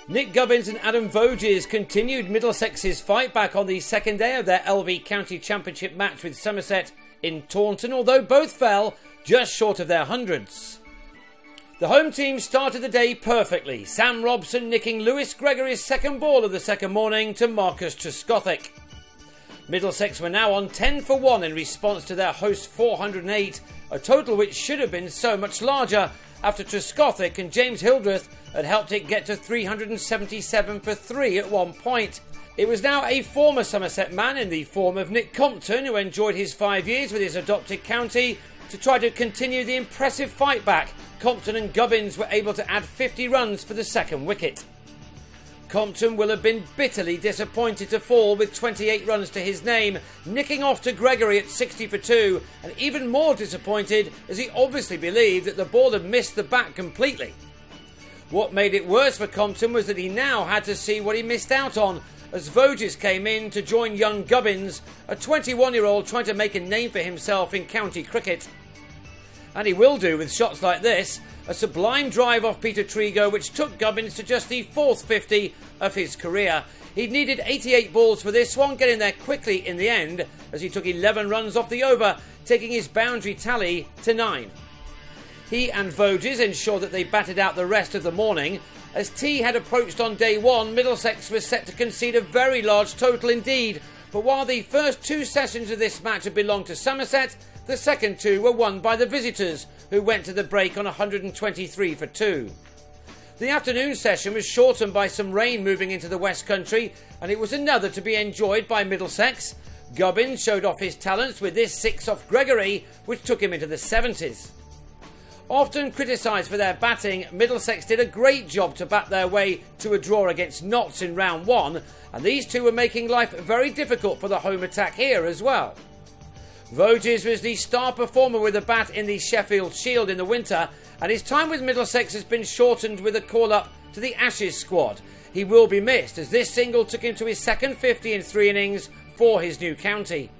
Nick Gubbins and Adam Voges continued Middlesex's fight back on the second day of their LV County Championship match with Somerset in Taunton, although both fell just short of their hundreds. The home team started the day perfectly, Sam Robson nicking Lewis Gregory's second ball of the second morning to Marcus Trescothick. Middlesex were now on 10 for 1 in response to their host 408, a total which should have been so much larger after Trescothick and James Hildreth had helped it get to 377 for 3 at one point. It was now a former Somerset man in the form of Nick Compton, who enjoyed his 5 years with his adopted county, to try to continue the impressive fight back. Compton and Gubbins were able to add 50 runs for the second wicket. Compton will have been bitterly disappointed to fall with 28 runs to his name, nicking off to Gregory at 60 for 2, and even more disappointed as he obviously believed that the ball had missed the bat completely. What made it worse for Compton was that he now had to see what he missed out on, as Voges came in to join young Gubbins, a 21-year-old trying to make a name for himself in county cricket. And he will do with shots like this, a sublime drive off Peter Trigo which took Gubbins to just the 4th 50 of his career. He'd needed 88 balls for this one, getting there quickly in the end as he took 11 runs off the over, taking his boundary tally to 9. He and Voges ensured that they batted out the rest of the morning. As tea had approached on day one, Middlesex was set to concede a very large total indeed, but while the first 2 sessions of this match had belonged to Somerset, the second 2 were won by the visitors, who went to the break on 123 for 2. The afternoon session was shortened by some rain moving into the West Country, and it was another to be enjoyed by Middlesex. Gubbins showed off his talents with this 6 off Gregory, which took him into the 70s. Often criticised for their batting, Middlesex did a great job to bat their way to a draw against Notts in round 1, and these two were making life very difficult for the home attack here as well. Voges was the star performer with a bat in the Sheffield Shield in the winter, and his time with Middlesex has been shortened with a call-up to the Ashes squad. He will be missed, as this single took him to his second 50 in 3 innings for his new county.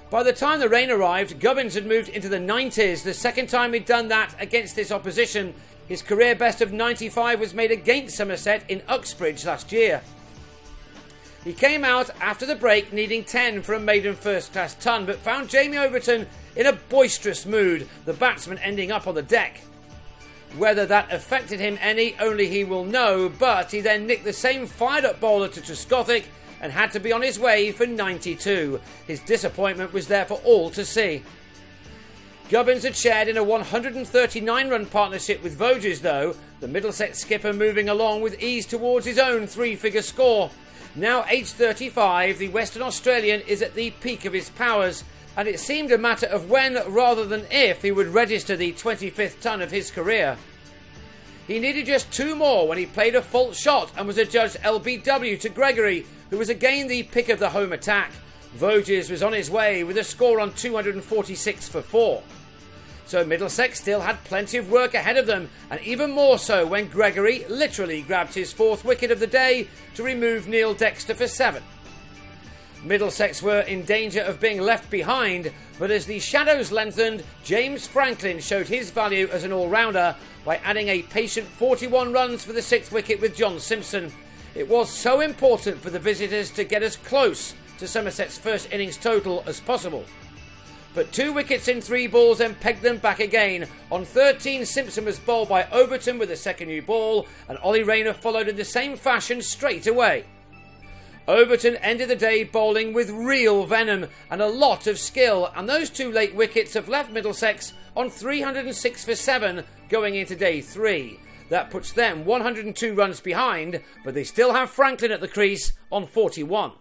By the time the rain arrived, Gubbins had moved into the 90s, the second time he'd done that against this opposition. His career best of 95 was made against Somerset in Uxbridge last year. He came out after the break needing 10 for a maiden first-class ton, but found Jamie Overton in a boisterous mood, the batsman ending up on the deck. Whether that affected him any, only he will know, but he then nicked the same fired-up bowler to Trescothick and had to be on his way for 92. His disappointment was there for all to see. Gubbins had shared in a 139-run partnership with Voges though, the Middlesex skipper moving along with ease towards his own 3-figure score. Now aged 35, the Western Australian is at the peak of his powers, and it seemed a matter of when rather than if he would register the 25th ton of his career. He needed just 2 more when he played a false shot and was adjudged LBW to Gregory, who was again the pick of the home attack. Voges was on his way with a score on 246 for 4. So Middlesex still had plenty of work ahead of them, and even more so when Gregory literally grabbed his 4th wicket of the day to remove Neil Dexter for 7. Middlesex were in danger of being left behind, but as the shadows lengthened, James Franklin showed his value as an all-rounder by adding a patient 41 runs for the 6th wicket with John Simpson. It was so important for the visitors to get as close to Somerset's first innings total as possible. But 2 wickets in 3 balls then pegged them back again. On 13, Simpson was bowled by Overton with a second new ball, and Ollie Rayner followed in the same fashion straight away. Overton ended the day bowling with real venom and a lot of skill, and those 2 late wickets have left Middlesex on 306 for 7 going into day 3. That puts them 102 runs behind, but they still have Franklin at the crease on 41.